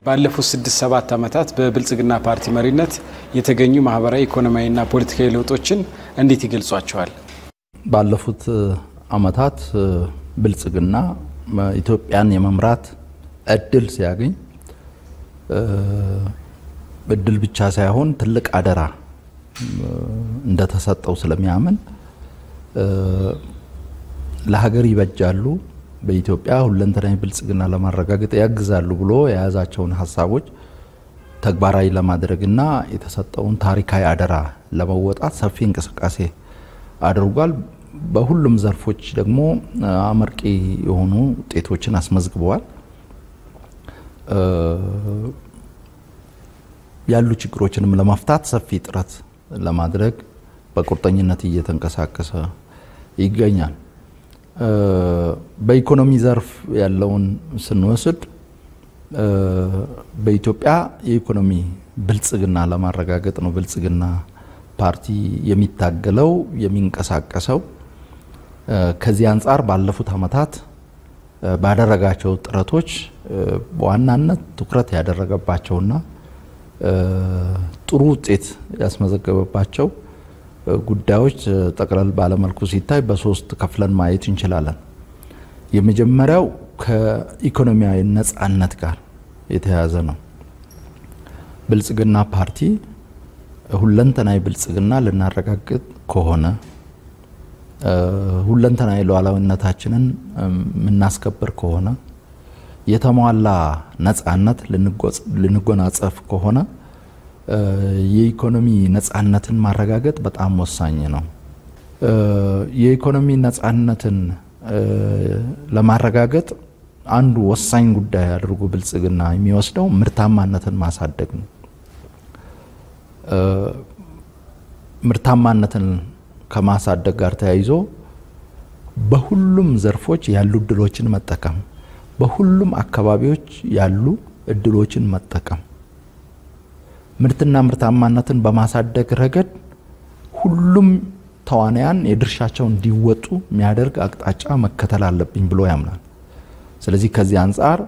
ባለፉት 6-7 ዓመታት በብልጽግና ፓርቲ መሪነት የተገኙ ማህበራዊ ኢኮኖሚያዊና ፖለቲካዊ ለውጦችን እንዴት ይገልጿቸዋል? ባለፉት ዓመታት ብልጽግና ኢትዮጵያን የመምራት እድል ሲያገኝ እድል ብቻ ሳይሆን ትልቅ አደራ እንደተሰጠው ስለሚያምን ለሀገር ይበጃሉ በኢትዮጵያ ሁለንተናዊ ብልጽግና ለማረጋገጥ ያግዛሉ ብሎ የያዛቸውን ሐሳቦች ተግባራዊ ለማድረግና የተሰጠውን ታሪካዊ አደራ ለመወጣት ሰፊ እንቅስቃሴ አድርጓል። በሁሉም ዘርፎች ደግሞ አመርቂ የሆኑ ውጤቶችን አስመዝግበዋል። ያሉ ችግሮችንም ለመፍታት ሰፊ ጥረት ለማድረግ በቁርጠኝነት እየተንቀሳቀሰ ይገኛል። በኢኮኖሚ ዘርፍ ያለውን ስንወስድ በኢትዮጵያ የኢኮኖሚ ብልጽግና ለማረጋገጥ ነው ብልጽግና ፓርቲ የሚታገለው የሚንቀሳቀሰው። ከዚህ አንፃር ባለፉት ዓመታት ባደረጋቸው ጥረቶች በዋናነት ትኩረት ያደረገባቸውና ጥሩ ውጤት ያስመዘገበባቸው ጉዳዮች ጠቅላላ ባለመልኩ ሲታይ በሶስት ከፍለን ማየት እንችላለን። የመጀመሪያው ከኢኮኖሚያዊ ነጻነት ጋር የተያያዘ ነው። ብልጽግና ፓርቲ ሁለንተናዊ ብልጽግና ልናረጋግጥ ከሆነ ሁለንተናዊ ሉዓላዊነታችንን ምናስከብር ከሆነ የተሟላ ነጻነት ልንጎናጸፍ ከሆነ የኢኮኖሚ ነጻነትን ማረጋገጥ በጣም ወሳኝ ነው። የኢኮኖሚ ነጻነትን ለማረጋገጥ አንዱ ወሳኝ ጉዳይ አድርጎ ብልጽግና የሚወስደው ምርታማነትን ማሳደግ ነው። ምርታማነትን ከማሳደግ ጋር ተያይዞ በሁሉም ዘርፎች ያሉ እድሎችን መጠቀም፣ በሁሉም አካባቢዎች ያሉ እድሎችን መጠቀም፣ ምርትና ምርታማነትን በማሳደግ ረገድ ሁሉም ተዋናያን የድርሻቸውን እንዲወጡ የሚያደርግ አቅጣጫ መከተል አለብኝ ብሎ ያምናል። ስለዚህ ከዚህ አንፃር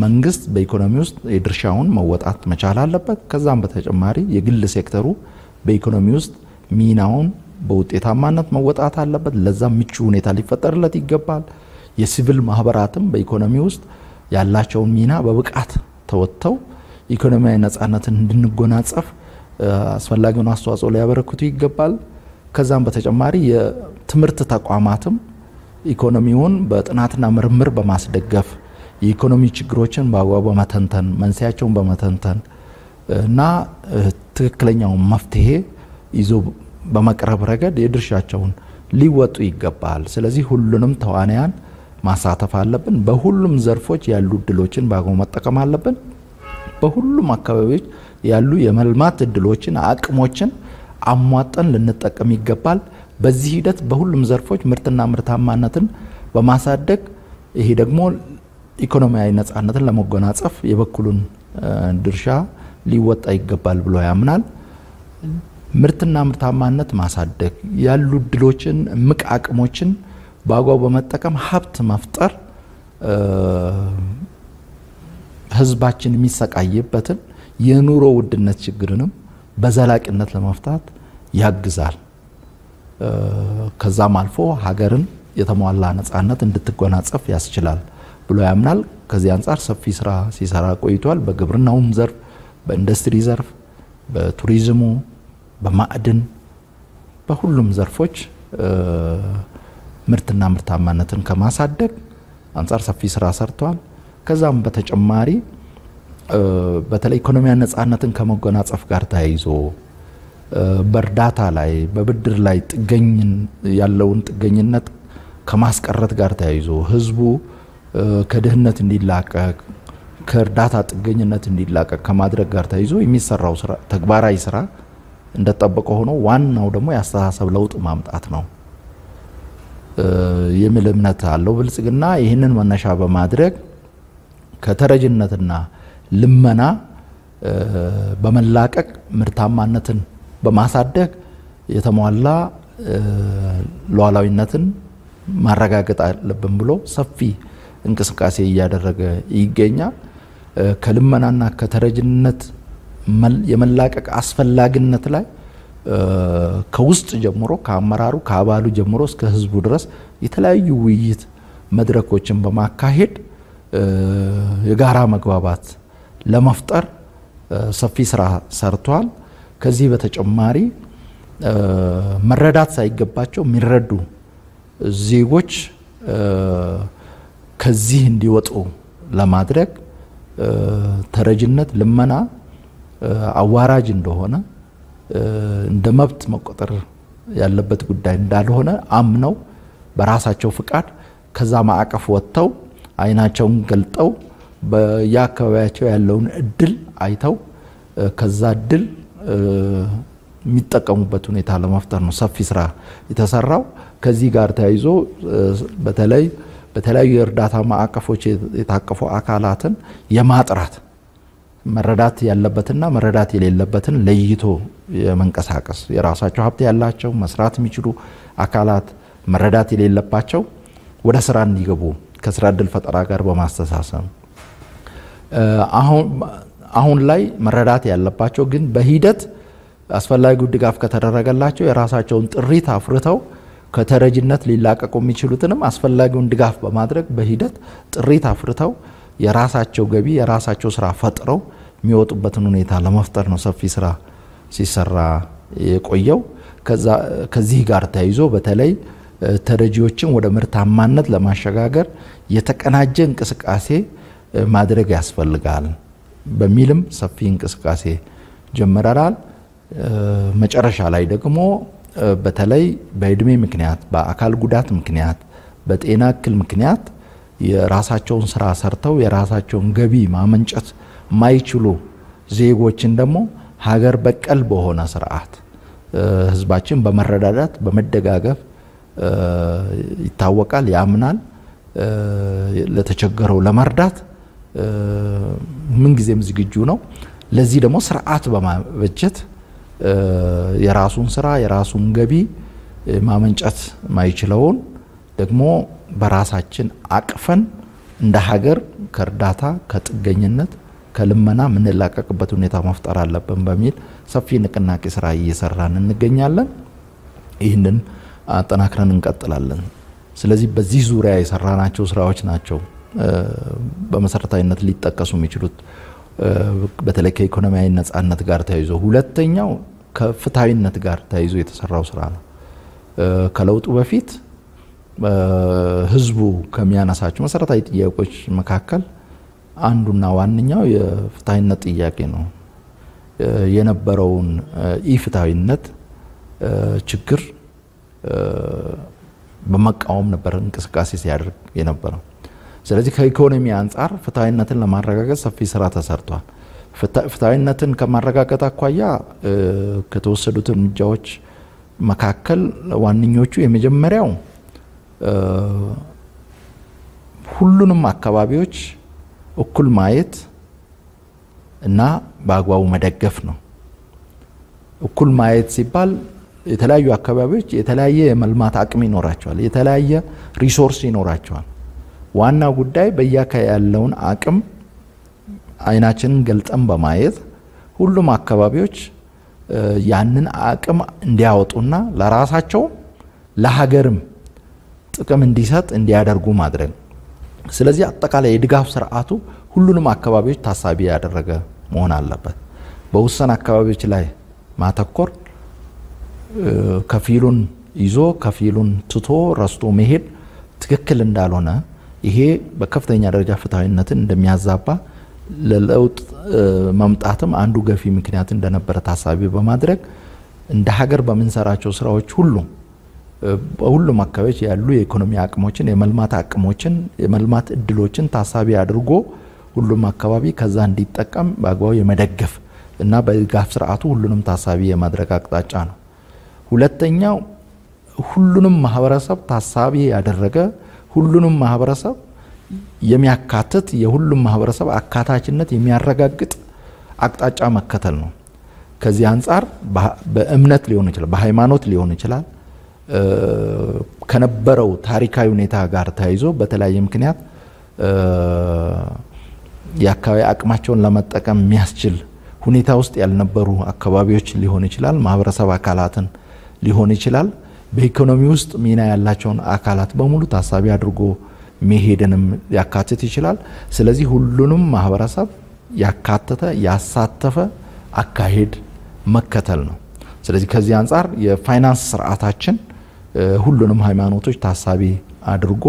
መንግስት በኢኮኖሚ ውስጥ የድርሻውን መወጣት መቻል አለበት። ከዛም በተጨማሪ የግል ሴክተሩ በኢኮኖሚ ውስጥ ሚናውን በውጤታማነት መወጣት አለበት። ለዛ ምቹ ሁኔታ ሊፈጠርለት ይገባል። የሲቪል ማህበራትም በኢኮኖሚ ውስጥ ያላቸውን ሚና በብቃት ተወጥተው ኢኮኖሚያዊ ነጻነትን እንድንጎናጸፍ አስፈላጊውን አስተዋጽኦ ሊያበረክቱ ይገባል። ከዛም በተጨማሪ የትምህርት ተቋማትም ኢኮኖሚውን በጥናትና ምርምር በማስደገፍ የኢኮኖሚ ችግሮችን በአግባቡ በመተንተን መንስኤያቸውን በመተንተን እና ትክክለኛውን መፍትሄ ይዞ በመቅረብ ረገድ የድርሻቸውን ሊወጡ ይገባል። ስለዚህ ሁሉንም ተዋናያን ማሳተፍ አለብን። በሁሉም ዘርፎች ያሉ እድሎችን በአግባቡ መጠቀም አለብን። በሁሉም አካባቢዎች ያሉ የመልማት እድሎችን አቅሞችን አሟጠን ልንጠቀም ይገባል። በዚህ ሂደት በሁሉም ዘርፎች ምርትና ምርታማነትን በማሳደግ ይሄ ደግሞ ኢኮኖሚያዊ ነጻነትን ለመጎናጸፍ የበኩሉን ድርሻ ሊወጣ ይገባል ብሎ ያምናል። ምርትና ምርታማነት ማሳደግ ያሉ እድሎችን ምቅ አቅሞችን በአግባቡ በመጠቀም ሀብት መፍጠር ህዝባችን የሚሰቃይበትን የኑሮ ውድነት ችግርንም በዘላቂነት ለመፍታት ያግዛል። ከዛም አልፎ ሀገርን የተሟላ ነጻነት እንድትጎናጸፍ ያስችላል ብሎ ያምናል። ከዚህ አንፃር ሰፊ ስራ ሲሰራ ቆይቷል። በግብርናውም ዘርፍ፣ በኢንዱስትሪ ዘርፍ፣ በቱሪዝሙ፣ በማዕድን በሁሉም ዘርፎች ምርትና ምርታማነትን ከማሳደግ አንፃር ሰፊ ስራ ሰርቷል። ከዛም በተጨማሪ በተለይ ኢኮኖሚያዊ ነጻነትን ከመጎናጸፍ ጋር ተያይዞ በእርዳታ ላይ በብድር ላይ ያለውን ጥገኝነት ከማስቀረት ጋር ተያይዞ ህዝቡ ከድህነት እንዲላቀቅ ከእርዳታ ጥገኝነት እንዲላቀቅ ከማድረግ ጋር ተያይዞ የሚሰራው ስራ ተግባራዊ ስራ እንደተጠበቀ ሆኖ ዋናው ደግሞ ያስተሳሰብ ለውጥ ማምጣት ነው የሚል እምነት አለው ብልጽግና። ይህንን መነሻ በማድረግ ከተረጅነትና ልመና በመላቀቅ ምርታማነትን በማሳደግ የተሟላ ሉዓላዊነትን ማረጋገጥ አለብን ብሎ ሰፊ እንቅስቃሴ እያደረገ ይገኛል። ከልመናና ከተረጅነት የመላቀቅ አስፈላጊነት ላይ ከውስጥ ጀምሮ ከአመራሩ ከአባሉ ጀምሮ እስከ ህዝቡ ድረስ የተለያዩ ውይይት መድረኮችን በማካሄድ የጋራ መግባባት ለመፍጠር ሰፊ ስራ ሰርቷል። ከዚህ በተጨማሪ መረዳት ሳይገባቸው የሚረዱ ዜጎች ከዚህ እንዲወጡ ለማድረግ ተረጅነት ልመና አዋራጅ እንደሆነ እንደ መብት መቆጠር ያለበት ጉዳይ እንዳልሆነ አምነው በራሳቸው ፍቃድ ከዛ ማዕቀፍ ወጥተው አይናቸውን ገልጠው በያካባቢያቸው ያለውን እድል አይተው ከዛ እድል የሚጠቀሙበት ሁኔታ ለመፍጠር ነው ሰፊ ስራ የተሰራው። ከዚህ ጋር ተያይዞ በተለያዩ የእርዳታ ማዕቀፎች የታቀፉ አካላትን የማጥራት መረዳት ያለበትና መረዳት የሌለበትን ለይቶ የመንቀሳቀስ የራሳቸው ሀብት ያላቸው መስራት የሚችሉ አካላት መረዳት የሌለባቸው ወደ ስራ እንዲገቡ ከስራ እድል ፈጠራ ጋር በማስተሳሰብ አሁን ላይ መረዳት ያለባቸው ግን በሂደት አስፈላጊው ድጋፍ ከተደረገላቸው የራሳቸውን ጥሪት አፍርተው ከተረጅነት ሊላቀቁ የሚችሉትንም አስፈላጊውን ድጋፍ በማድረግ በሂደት ጥሪት አፍርተው የራሳቸው ገቢ የራሳቸው ስራ ፈጥረው የሚወጡበትን ሁኔታ ለመፍጠር ነው ሰፊ ስራ ሲሰራ የቆየው። ከዚህ ጋር ተያይዞ በተለይ ተረጂዎችን ወደ ምርታማነት ለማሸጋገር የተቀናጀ እንቅስቃሴ ማድረግ ያስፈልጋል በሚልም ሰፊ እንቅስቃሴ ጀመረናል። መጨረሻ ላይ ደግሞ በተለይ በእድሜ ምክንያት በአካል ጉዳት ምክንያት በጤና እክል ምክንያት የራሳቸውን ስራ ሰርተው የራሳቸውን ገቢ ማመንጨት ማይችሉ ዜጎችን ደግሞ ሀገር በቀል በሆነ ስርዓት ህዝባችን በመረዳዳት በመደጋገፍ ይታወቃል ያምናል ለተቸገረው ለመርዳት ምን ጊዜም ዝግጁ ነው። ለዚህ ደግሞ ስርዓት በማበጀት የራሱን ስራ የራሱን ገቢ ማመንጨት ማይችለውን ደግሞ በራሳችን አቅፈን እንደ ሀገር ከእርዳታ ከጥገኝነት ከልመና ምንላቀቅበት ሁኔታ መፍጠር አለብን በሚል ሰፊ ንቅናቄ ስራ እየሰራን እንገኛለን። ይህንን አጠናክረን እንቀጥላለን። ስለዚህ በዚህ ዙሪያ የሰራናቸው ስራዎች ናቸው በመሰረታዊነት ሊጠቀሱ የሚችሉት በተለይ ከኢኮኖሚያዊ ነጻነት ጋር ተያይዞ። ሁለተኛው ከፍትሃዊነት ጋር ተያይዞ የተሰራው ስራ ነው። ከለውጡ በፊት ህዝቡ ከሚያነሳቸው መሰረታዊ ጥያቄዎች መካከል አንዱና ዋንኛው የፍትሃዊነት ጥያቄ ነው። የነበረውን ኢፍትሃዊነት ችግር በመቃወም ነበር እንቅስቃሴ ሲያደርግ የነበረው። ስለዚህ ከኢኮኖሚ አንፃር ፍትሃዊነትን ለማረጋገጥ ሰፊ ስራ ተሰርቷል። ፍትሃዊነትን ከማረጋገጥ አኳያ ከተወሰዱት እርምጃዎች መካከል ዋንኞቹ የመጀመሪያው ሁሉንም አካባቢዎች እኩል ማየት እና በአግባቡ መደገፍ ነው። እኩል ማየት ሲባል የተለያዩ አካባቢዎች የተለያየ የመልማት አቅም ይኖራቸዋል፣ የተለያየ ሪሶርስ ይኖራቸዋል። ዋናው ጉዳይ በያካባቢ ያለውን አቅም አይናችንን ገልጠን በማየት ሁሉም አካባቢዎች ያንን አቅም እንዲያወጡና ለራሳቸው ለሀገርም ጥቅም እንዲሰጥ እንዲያደርጉ ማድረግ። ስለዚህ አጠቃላይ የድጋፍ ስርዓቱ ሁሉንም አካባቢዎች ታሳቢ ያደረገ መሆን አለበት። በውስን አካባቢዎች ላይ ማተኮር ከፊሉን ይዞ ከፊሉን ትቶ ረስቶ መሄድ ትክክል እንዳልሆነ ይሄ በከፍተኛ ደረጃ ፍትሃዊነትን እንደሚያዛባ ለለውጥ መምጣትም አንዱ ገፊ ምክንያት እንደነበረ ታሳቢ በማድረግ እንደ ሀገር በመንሰራቸው ስራዎች ሁሉም አካባቢዎች ያሉ የኢኮኖሚ አቅሞችን የመልማት አቅሞችን የመልማት እድሎችን ታሳቢ አድርጎ ሁሉም አካባቢ ከዛ እንዲጠቀም በአግባቡ የመደገፍ እና በድጋፍ ስርዓቱ ሁሉንም ታሳቢ የማድረግ አቅጣጫ ነው። ሁለተኛው ሁሉንም ማህበረሰብ ታሳቢ ያደረገ ሁሉንም ማህበረሰብ የሚያካትት የሁሉም ማህበረሰብ አካታችነት የሚያረጋግጥ አቅጣጫ መከተል ነው። ከዚህ አንፃር በእምነት ሊሆን ይችላል በሃይማኖት ሊሆን ይችላል ከነበረው ታሪካዊ ሁኔታ ጋር ተያይዞ በተለያየ ምክንያት የአካባቢ አቅማቸውን ለመጠቀም የሚያስችል ሁኔታ ውስጥ ያልነበሩ አካባቢዎች ሊሆን ይችላል፣ ማህበረሰብ አካላትን ሊሆን ይችላል። በኢኮኖሚ ውስጥ ሚና ያላቸውን አካላት በሙሉ ታሳቢ አድርጎ መሄድንም ያካትት ይችላል። ስለዚህ ሁሉንም ማህበረሰብ ያካተተ ያሳተፈ አካሄድ መከተል ነው። ስለዚህ ከዚህ አንፃር የፋይናንስ ስርዓታችን ሁሉንም ሃይማኖቶች ታሳቢ አድርጎ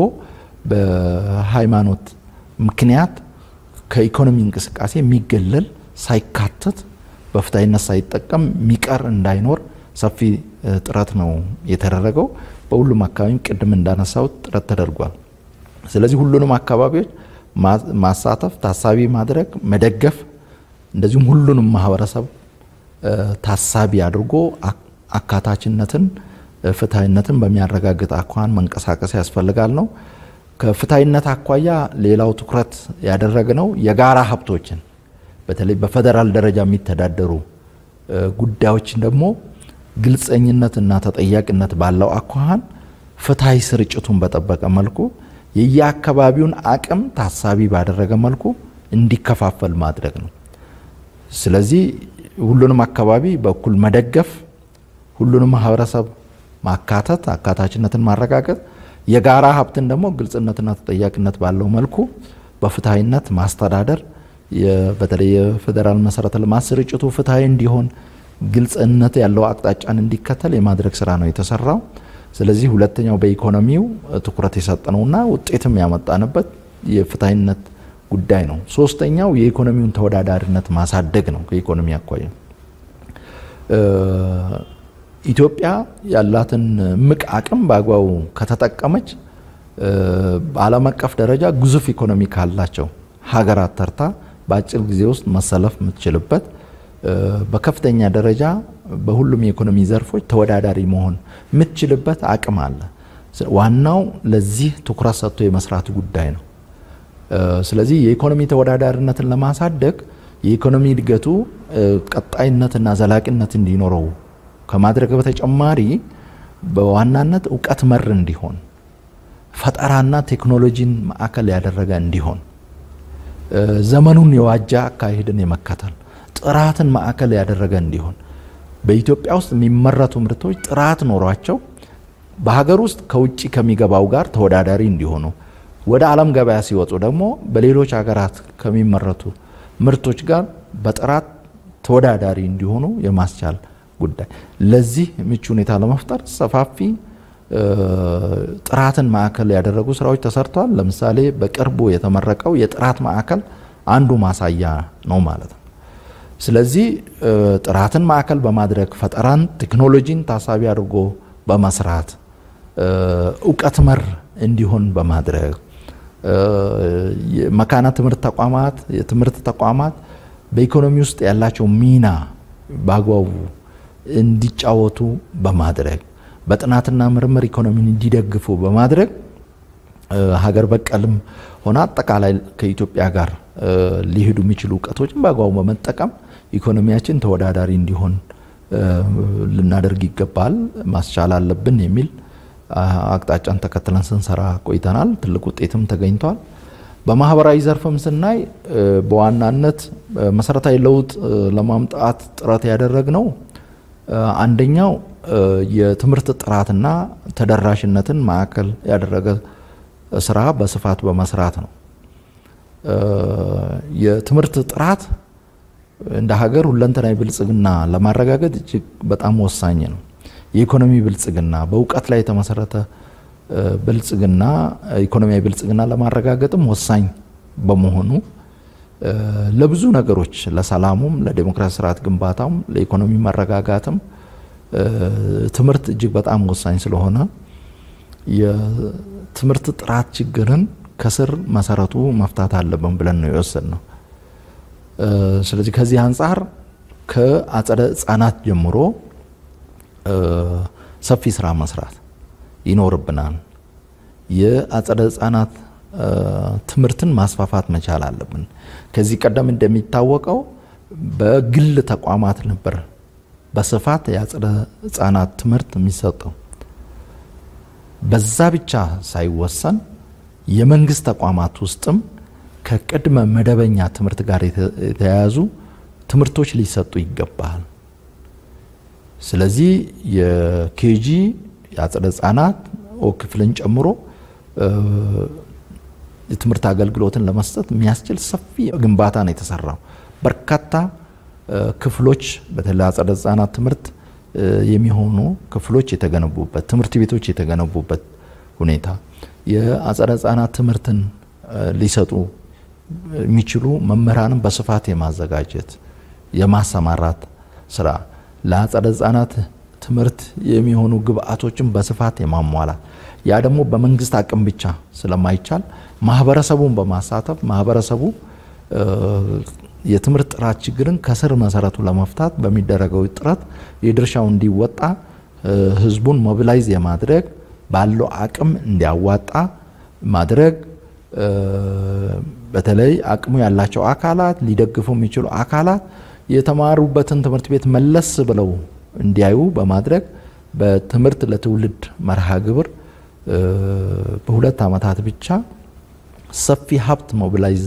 በሃይማኖት ምክንያት ከኢኮኖሚ እንቅስቃሴ የሚገለል ሳይካተት በፍትሃዊነት ሳይጠቀም ሚቀር እንዳይኖር ሰፊ ጥረት ነው የተደረገው። በሁሉም አካባቢ ቅድም እንዳነሳው ጥረት ተደርጓል። ስለዚህ ሁሉንም አካባቢዎች ማሳተፍ፣ ታሳቢ ማድረግ፣ መደገፍ እንደዚሁም ሁሉንም ማህበረሰብ ታሳቢ አድርጎ አካታችነትን ፍትሃዊነትን በሚያረጋግጥ አኳኋን መንቀሳቀስ ያስፈልጋል ነው። ከፍትሃዊነት አኳያ ሌላው ትኩረት ያደረግነው የጋራ ሀብቶችን በተለይ በፌደራል ደረጃ የሚተዳደሩ ጉዳዮችን ደግሞ ግልጸኝነትና ተጠያቂነት ባለው አኳኋን ፍትሃዊ ስርጭቱን በጠበቀ መልኩ የየአካባቢውን አቅም ታሳቢ ባደረገ መልኩ እንዲከፋፈል ማድረግ ነው። ስለዚህ ሁሉንም አካባቢ በኩል መደገፍ፣ ሁሉንም ማህበረሰብ ማካተት፣ አካታችነትን ማረጋገጥ፣ የጋራ ሀብትን ደግሞ ግልጽነትና ተጠያቂነት ባለው መልኩ በፍትሃዊነት ማስተዳደር፣ በተለይ የፌደራል መሰረተ ልማት ስርጭቱ ፍትሃዊ እንዲሆን ግልጽነት ያለው አቅጣጫን እንዲከተል የማድረግ ስራ ነው የተሰራው። ስለዚህ ሁለተኛው በኢኮኖሚው ትኩረት የሰጠነውና ውጤትም ያመጣንበት የፍትሃዊነት ጉዳይ ነው። ሶስተኛው የኢኮኖሚውን ተወዳዳሪነት ማሳደግ ነው። ከኢኮኖሚ አኳያ ኢትዮጵያ ያላትን ምቅ አቅም በአግባቡ ከተጠቀመች በዓለም አቀፍ ደረጃ ግዙፍ ኢኮኖሚ ካላቸው ሀገራት ተርታ በአጭር ጊዜ ውስጥ መሰለፍ የምትችልበት በከፍተኛ ደረጃ በሁሉም የኢኮኖሚ ዘርፎች ተወዳዳሪ መሆን የምትችልበት አቅም አለ። ዋናው ለዚህ ትኩረት ሰጥቶ የመስራት ጉዳይ ነው። ስለዚህ የኢኮኖሚ ተወዳዳሪነትን ለማሳደግ የኢኮኖሚ እድገቱ ቀጣይነትና ዘላቂነት እንዲኖረው ከማድረግ በተጨማሪ በዋናነት ዕውቀት መር እንዲሆን፣ ፈጠራና ቴክኖሎጂን ማዕከል ያደረገ እንዲሆን፣ ዘመኑን የዋጃ አካሄድን የመከተል ጥራትን ማዕከል ያደረገ እንዲሆን፣ በኢትዮጵያ ውስጥ የሚመረቱ ምርቶች ጥራት ኖሯቸው በሀገር ውስጥ ከውጪ ከሚገባው ጋር ተወዳዳሪ እንዲሆኑ፣ ወደ ዓለም ገበያ ሲወጡ ደግሞ በሌሎች ሀገራት ከሚመረቱ ምርቶች ጋር በጥራት ተወዳዳሪ እንዲሆኑ የማስቻል ጉዳይ። ለዚህ ምቹ ሁኔታ ለመፍጠር ሰፋፊ ጥራትን ማዕከል ያደረጉ ስራዎች ተሰርተዋል። ለምሳሌ በቅርቡ የተመረቀው የጥራት ማዕከል አንዱ ማሳያ ነው ማለት ነው። ስለዚህ ጥራትን ማዕከል በማድረግ ፈጠራን፣ ቴክኖሎጂን ታሳቢ አድርጎ በመስራት ዕውቀት መር እንዲሆን በማድረግ መካነ ትምህርት ተቋማት፣ የትምህርት ተቋማት በኢኮኖሚ ውስጥ ያላቸው ሚና በአግባቡ እንዲጫወቱ በማድረግ በጥናትና ምርምር ኢኮኖሚን እንዲደግፉ በማድረግ ሀገር በቀልም ሆነ አጠቃላይ ከኢትዮጵያ ጋር ሊሄዱ የሚችሉ ዕውቀቶችን በአግባቡ በመጠቀም ኢኮኖሚያችን ተወዳዳሪ እንዲሆን ልናደርግ ይገባል፣ ማስቻል አለብን የሚል አቅጣጫን ተከትለን ስንሰራ ቆይተናል። ትልቅ ውጤትም ተገኝቷል። በማህበራዊ ዘርፍም ስናይ በዋናነት መሰረታዊ ለውጥ ለማምጣት ጥረት ያደረግነው አንደኛው የትምህርት ጥራትና ተደራሽነትን ማዕከል ያደረገ ስራ በስፋት በመስራት ነው። የትምህርት ጥራት እንደ ሀገር ሁለንተናዊ ብልጽግና ለማረጋገጥ እጅግ በጣም ወሳኝ ነው። የኢኮኖሚ ብልጽግና በእውቀት ላይ የተመሰረተ ብልጽግና ኢኮኖሚያዊ ብልጽግና ለማረጋገጥም ወሳኝ በመሆኑ ለብዙ ነገሮች ለሰላሙም፣ ለዲሞክራሲ ስርዓት ግንባታም፣ ለኢኮኖሚ መረጋጋትም ትምህርት እጅግ በጣም ወሳኝ ስለሆነ የትምህርት ጥራት ችግርን ከስር መሰረቱ መፍታት አለብን ብለን ነው የወሰድነው። ስለዚህ ከዚህ አንፃር ከአጸደ ህጻናት ጀምሮ ሰፊ ስራ መስራት ይኖርብናል። የአጸደ ህጻናት ትምህርትን ማስፋፋት መቻል አለብን። ከዚህ ቀደም እንደሚታወቀው በግል ተቋማት ነበር በስፋት የአጸደ ህጻናት ትምህርት የሚሰጠው። በዛ ብቻ ሳይወሰን የመንግስት ተቋማት ውስጥም ከቅድመ መደበኛ ትምህርት ጋር የተያያዙ ትምህርቶች ሊሰጡ ይገባል። ስለዚህ የኬጂ የአጸደ ህጻናት ክፍልን ጨምሮ የትምህርት አገልግሎትን ለመስጠት የሚያስችል ሰፊ ግንባታ ነው የተሰራው። በርካታ ክፍሎች በተለይ አጸደ ህጻናት ትምህርት የሚሆኑ ክፍሎች የተገነቡበት ትምህርት ቤቶች የተገነቡበት ሁኔታ የአጸደ ህጻናት ትምህርትን ሊሰጡ የሚችሉ መምህራንን በስፋት የማዘጋጀት የማሰማራት ስራ ለአጸደ ህጻናት ትምህርት የሚሆኑ ግብአቶችን በስፋት የማሟላት ያ ደግሞ በመንግስት አቅም ብቻ ስለማይቻል ማህበረሰቡን በማሳተፍ ማህበረሰቡ የትምህርት ጥራት ችግርን ከስር መሰረቱ ለመፍታት በሚደረገው ጥረት የድርሻው እንዲወጣ ህዝቡን ሞቢላይዝ የማድረግ ባለው አቅም እንዲያዋጣ ማድረግ በተለይ አቅሙ ያላቸው አካላት ሊደግፉ የሚችሉ አካላት የተማሩበትን ትምህርት ቤት መለስ ብለው እንዲያዩ በማድረግ በትምህርት ለትውልድ መርሃ ግብር በሁለት አመታት ብቻ ሰፊ ሀብት ሞቢላይዝ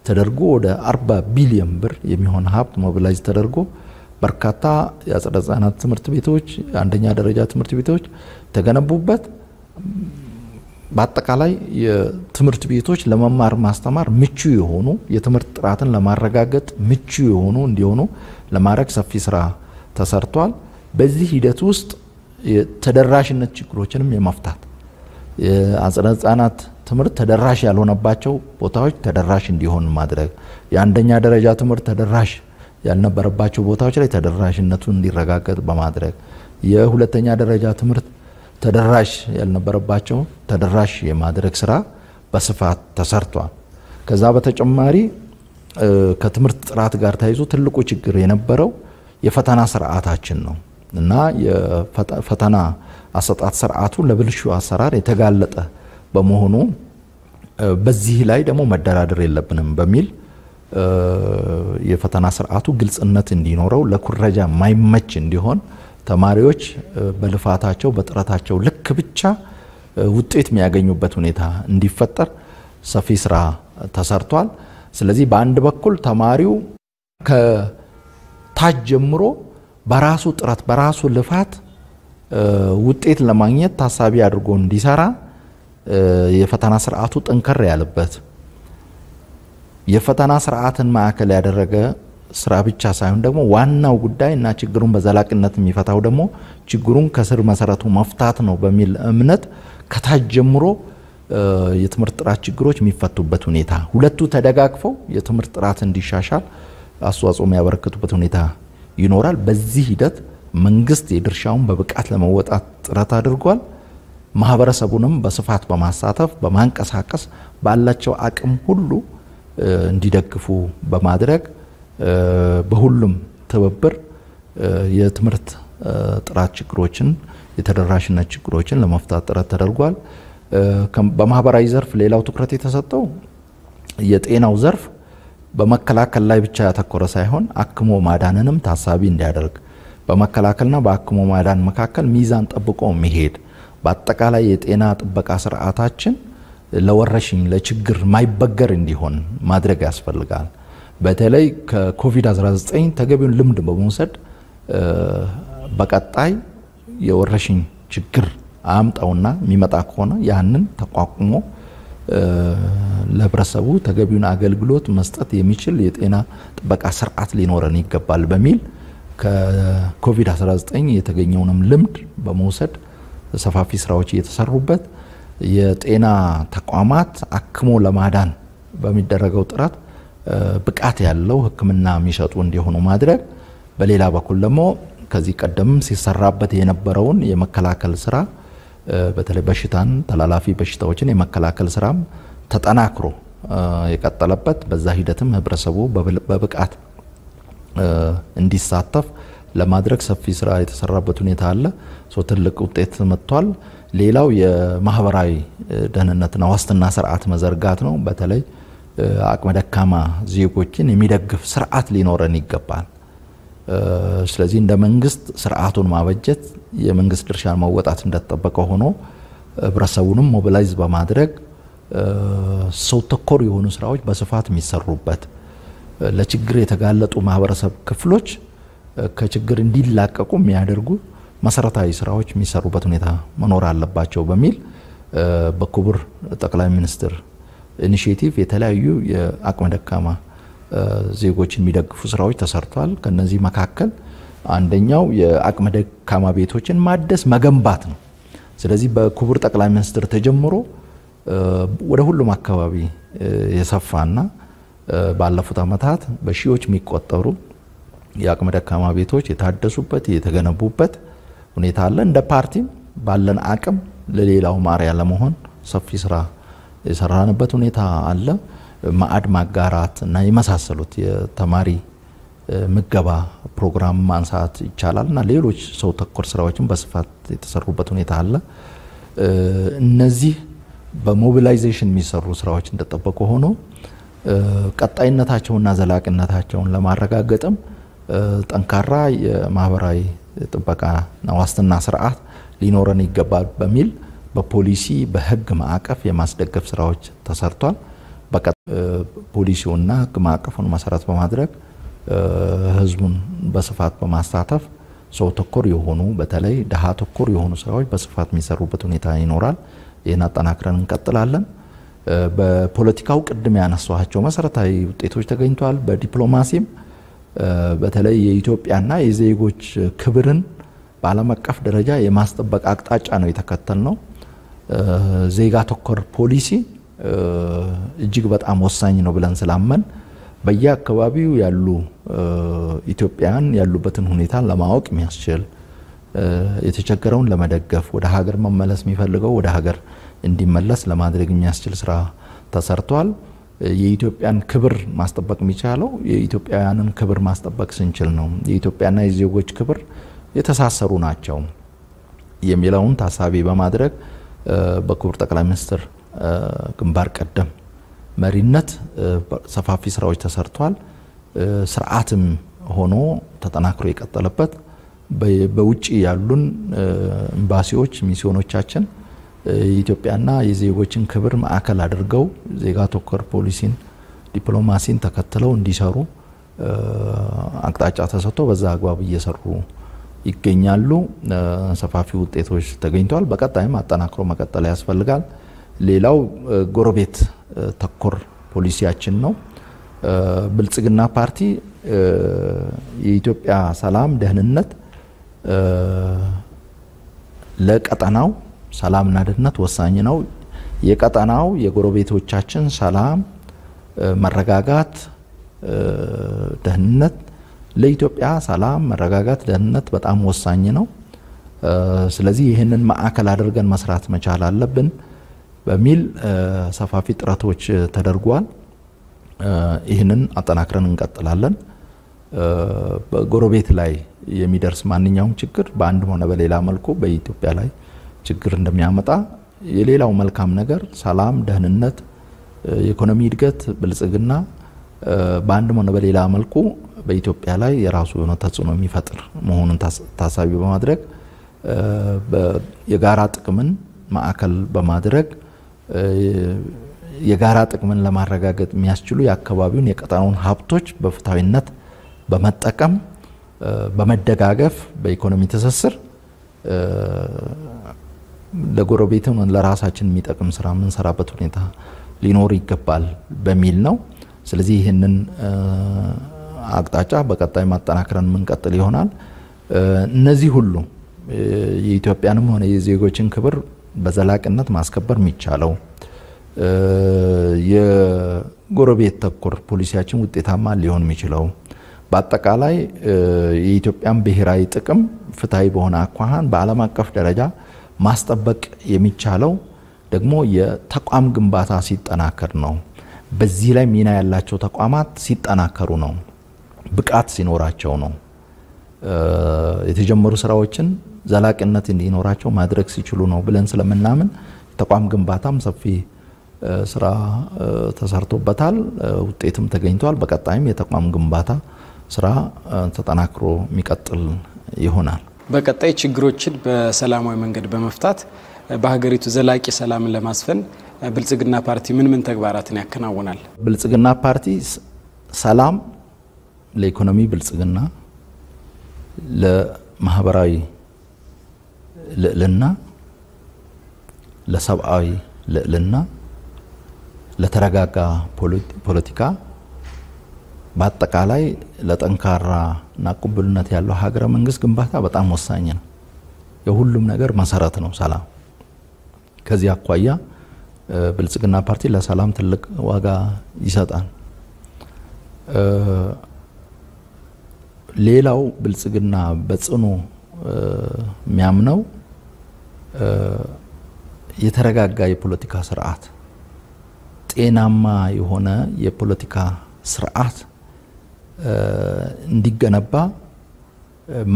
ተደርጎ ወደ 40 ቢሊዮን ብር የሚሆን ሀብት ሞቢላይዝ ተደርጎ በርካታ የአጸደ ህጻናት ትምህርት ቤቶች አንደኛ ደረጃ ትምህርት ቤቶች ተገነቡበት። በአጠቃላይ የትምህርት ቤቶች ለመማር ማስተማር ምቹ የሆኑ የትምህርት ጥራትን ለማረጋገጥ ምቹ የሆኑ እንዲሆኑ ለማድረግ ሰፊ ስራ ተሰርቷል። በዚህ ሂደት ውስጥ የተደራሽነት ችግሮችንም የመፍታት የአጸደ ህጻናት ትምህርት ተደራሽ ያልሆነባቸው ቦታዎች ተደራሽ እንዲሆን ማድረግ የአንደኛ ደረጃ ትምህርት ተደራሽ ያልነበረባቸው ቦታዎች ላይ ተደራሽነቱ እንዲረጋገጥ በማድረግ የሁለተኛ ደረጃ ትምህርት ተደራሽ ያልነበረባቸው ተደራሽ የማድረግ ስራ በስፋት ተሰርቷል። ከዛ በተጨማሪ ከትምህርት ጥራት ጋር ተያይዞ ትልቁ ችግር የነበረው የፈተና ስርዓታችን ነው እና የፈተና አሰጣጥ ስርዓቱ ለብልሹ አሰራር የተጋለጠ በመሆኑ በዚህ ላይ ደግሞ መደራደር የለብንም በሚል የፈተና ስርዓቱ ግልጽነት እንዲኖረው ለኩረጃ ማይመች እንዲሆን ተማሪዎች በልፋታቸው በጥረታቸው ልክ ብቻ ውጤት የሚያገኙበት ሁኔታ እንዲፈጠር ሰፊ ስራ ተሰርቷል። ስለዚህ በአንድ በኩል ተማሪው ከታች ጀምሮ በራሱ ጥረት በራሱ ልፋት ውጤት ለማግኘት ታሳቢ አድርጎ እንዲሰራ የፈተና ስርዓቱ ጠንከር ያለበት የፈተና ስርዓትን ማዕከል ያደረገ ስራ ብቻ ሳይሆን ደግሞ ዋናው ጉዳይ እና ችግሩን በዘላቂነት የሚፈታው ደግሞ ችግሩን ከስር መሰረቱ መፍታት ነው በሚል እምነት ከታች ጀምሮ የትምህርት ጥራት ችግሮች የሚፈቱበት ሁኔታ ሁለቱ ተደጋግፈው የትምህርት ጥራት እንዲሻሻል አስተዋጽኦ የሚያበረክቱበት ሁኔታ ይኖራል። በዚህ ሂደት መንግስት የድርሻውን በብቃት ለመወጣት ጥረት አድርጓል። ማህበረሰቡንም በስፋት በማሳተፍ በማንቀሳቀስ ባላቸው አቅም ሁሉ እንዲደግፉ በማድረግ በሁሉም ትብብር የትምህርት ጥራት ችግሮችን የተደራሽነት ችግሮችን ለመፍታት ጥረት ተደርጓል። በማህበራዊ ዘርፍ ሌላው ትኩረት የተሰጠው የጤናው ዘርፍ በመከላከል ላይ ብቻ ያተኮረ ሳይሆን አክሞ ማዳንንም ታሳቢ እንዲያደርግ በመከላከልና በአክሞ ማዳን መካከል ሚዛን ጠብቆ መሄድ በአጠቃላይ የጤና ጥበቃ ስርዓታችን ለወረሽኝ ለችግር ማይበገር እንዲሆን ማድረግ ያስፈልጋል። በተለይ ከኮቪድ-19 ተገቢውን ልምድ በመውሰድ በቀጣይ የወረሽኝ ችግር አምጣውና የሚመጣ ከሆነ ያንን ተቋቁሞ ለህብረተሰቡ ተገቢውን አገልግሎት መስጠት የሚችል የጤና ጥበቃ ስርዓት ሊኖረን ይገባል በሚል ከኮቪድ-19 የተገኘውንም ልምድ በመውሰድ ሰፋፊ ስራዎች እየተሰሩበት የጤና ተቋማት አክሞ ለማዳን በሚደረገው ጥረት ብቃት ያለው ህክምና የሚሰጡ እንዲሆኑ ማድረግ በሌላ በኩል ደግሞ ከዚህ ቀደም ሲሰራበት የነበረውን የመከላከል ስራ በተለይ በሽታን ተላላፊ በሽታዎችን የመከላከል ስራም ተጠናክሮ የቀጠለበት በዛ ሂደትም ህብረተሰቡ በብቃት እንዲሳተፍ ለማድረግ ሰፊ ስራ የተሰራበት ሁኔታ አለ። ትልቅ ውጤት መጥቷል። ሌላው የማህበራዊ ደህንነትና ዋስትና ስርዓት መዘርጋት ነው። በተለይ አቅመ ደካማ ዜጎችን የሚደግፍ ስርዓት ሊኖረን ይገባል። ስለዚህ እንደ መንግስት ስርዓቱን ማበጀት የመንግስት ድርሻን መወጣት እንደተጠበቀ ሆኖ ህብረተሰቡንም ሞቢላይዝ በማድረግ ሰው ተኮር የሆኑ ስራዎች በስፋት የሚሰሩበት ለችግር የተጋለጡ ማህበረሰብ ክፍሎች ከችግር እንዲላቀቁ የሚያደርጉ መሰረታዊ ስራዎች የሚሰሩበት ሁኔታ መኖር አለባቸው በሚል በክቡር ጠቅላይ ሚኒስትር ኢኒሺዬቲቭ የተለያዩ የአቅመ ደካማ ዜጎችን የሚደግፉ ስራዎች ተሰርቷል። ከነዚህ መካከል አንደኛው የአቅመ ደካማ ቤቶችን ማደስ መገንባት ነው። ስለዚህ በክቡር ጠቅላይ ሚኒስትር ተጀምሮ ወደ ሁሉም አካባቢ የሰፋና ባለፉት አመታት በሺዎች የሚቆጠሩ የአቅመ ደካማ ቤቶች የታደሱበት የተገነቡበት ሁኔታ አለ። እንደ ፓርቲም ባለን አቅም ለሌላው ማሪያ ለመሆን ሰፊ ስራ የሰራንበት ሁኔታ አለ። ማዕድ ማጋራት እና የመሳሰሉት የተማሪ ምገባ ፕሮግራም ማንሳት ይቻላልና ሌሎች ሰው ተኮር ስራዎችን በስፋት የተሰሩበት ሁኔታ አለ። እነዚህ በሞቢላይዜሽን የሚሰሩ ስራዎች እንደተጠበቁ ሆኖ ቀጣይነታቸውና ዘላቂነታቸውን ለማረጋገጥም ጠንካራ የማህበራዊ ጥበቃና ዋስትና ስርዓት ሊኖረን ይገባል በሚል በፖሊሲ በህግ ማዕቀፍ የማስደገፍ ስራዎች ተሰርቷል። ፖሊሲውና ህግ ማዕቀፉን መሰረት በማድረግ ህዝቡን በስፋት በማሳተፍ ሰው ተኮር የሆኑ በተለይ ደሃ ተኮር የሆኑ ስራዎች በስፋት የሚሰሩበት ሁኔታ ይኖራል። ይሄን አጠናክረን እንቀጥላለን። በፖለቲካው ቅድም ያነሳኋቸው መሰረታዊ ውጤቶች ተገኝተዋል። በዲፕሎማሲም በተለይ የኢትዮጵያና የዜጎች ክብርን በዓለም አቀፍ ደረጃ የማስጠበቅ አቅጣጫ ነው የተከተልነው። ዜጋ ተኮር ፖሊሲ እጅግ በጣም ወሳኝ ነው ብለን ስላመን በየአካባቢው ያሉ ኢትዮጵያን ያሉበትን ሁኔታ ለማወቅ የሚያስችል የተቸገረውን ለመደገፍ ወደ ሀገር መመለስ የሚፈልገው ወደ ሀገር እንዲመለስ ለማድረግ የሚያስችል ስራ ተሰርቷል። የኢትዮጵያን ክብር ማስጠበቅ የሚቻለው የኢትዮጵያውያንን ክብር ማስጠበቅ ስንችል ነው። የኢትዮጵያና የዜጎች ክብር የተሳሰሩ ናቸው የሚለውን ታሳቢ በማድረግ በክቡር ጠቅላይ ሚኒስትር ግንባር ቀደም መሪነት ሰፋፊ ስራዎች ተሰርቷል። ስርዓትም ሆኖ ተጠናክሮ የቀጠለበት በውጪ ያሉን ኤምባሲዎች ሚስዮኖቻችን የኢትዮጵያና የዜጎችን ክብር ማዕከል አድርገው ዜጋ ተኮር ፖሊሲን ዲፕሎማሲን ተከትለው እንዲሰሩ አቅጣጫ ተሰጥቶ በዛ አግባብ እየሰሩ ይገኛሉ። ሰፋፊ ውጤቶች ተገኝተዋል። በቀጣይም አጠናክሮ መቀጠል ያስፈልጋል። ሌላው ጎረቤት ተኮር ፖሊሲያችን ነው። ብልጽግና ፓርቲ የኢትዮጵያ ሰላም ደህንነት ለቀጠናው ሰላምና ደህንነት ወሳኝ ነው። የቀጠናው የጎረቤቶቻችን ሰላም መረጋጋት ደህንነት ለኢትዮጵያ ሰላም መረጋጋት ደህንነት በጣም ወሳኝ ነው። ስለዚህ ይሄንን ማዕከል አድርገን መስራት መቻል አለብን በሚል ሰፋፊ ጥረቶች ተደርጓል። ይሄንን አጠናክረን እንቀጥላለን። በጎረቤት ላይ የሚደርስ ማንኛውም ችግር በአንድ ሆነ በሌላ መልኩ በኢትዮጵያ ላይ ችግር እንደሚያመጣ የሌላው መልካም ነገር ሰላም ደህንነት የኢኮኖሚ እድገት ብልጽግና በአንድ ሆነ በሌላ መልኩ በኢትዮጵያ ላይ የራሱ የሆነ ተጽዕኖ የሚፈጥር መሆኑን ታሳቢ በማድረግ የጋራ ጥቅምን ማዕከል በማድረግ የጋራ ጥቅምን ለማረጋገጥ የሚያስችሉ የአካባቢውን የቀጠናውን ሀብቶች በፍትሃዊነት በመጠቀም በመደጋገፍ በኢኮኖሚ ትስስር ለጎረቤትም ለራሳችን የሚጠቅም ስራ የምንሰራበት ሁኔታ ሊኖር ይገባል በሚል ነው። ስለዚህ ይህንን አቅጣጫ በቀጣይ ማጠናከርን የምንቀጥል ይሆናል። እነዚህ ሁሉ የኢትዮጵያንም ሆነ የዜጎችን ክብር በዘላቂነት ማስከበር የሚቻለው የጎረቤት ተኮር ፖሊሲያችን ውጤታማ ሊሆን የሚችለው በአጠቃላይ የኢትዮጵያን ብሔራዊ ጥቅም ፍትሃዊ በሆነ አኳኋን በዓለም አቀፍ ደረጃ ማስጠበቅ የሚቻለው ደግሞ የተቋም ግንባታ ሲጠናከር ነው። በዚህ ላይ ሚና ያላቸው ተቋማት ሲጠናከሩ ነው። ብቃት ሲኖራቸው ነው። የተጀመሩ ስራዎችን ዘላቂነት እንዲኖራቸው ማድረግ ሲችሉ ነው ብለን ስለምናምን ተቋም ግንባታም ሰፊ ስራ ተሰርቶበታል። ውጤትም ተገኝቷል። በቀጣይም የተቋም ግንባታ ስራ ተጠናክሮ የሚቀጥል ይሆናል። በቀጣይ ችግሮችን በሰላማዊ መንገድ በመፍታት በሀገሪቱ ዘላቂ ሰላምን ለማስፈን ብልጽግና ፓርቲ ምን ተግባራትን ያከናውናል? ብልጽግና ፓርቲ ሰላም ለኢኮኖሚ ብልጽግና፣ ለማህበራዊ ልዕልና፣ ለሰብአዊ ልዕልና፣ ለተረጋጋ ፖለቲካ በአጠቃላይ ለጠንካራና ቅቡልነት ያለው ሀገረ መንግስት ግንባታ በጣም ወሳኝ ነው። የሁሉም ነገር መሰረት ነው ሰላም። ከዚህ አኳያ ብልጽግና ፓርቲ ለሰላም ትልቅ ዋጋ ይሰጣል። ሌላው ብልጽግና በጽኑ የሚያምነው የተረጋጋ የፖለቲካ ስርዓት፣ ጤናማ የሆነ የፖለቲካ ስርዓት እንዲገነባ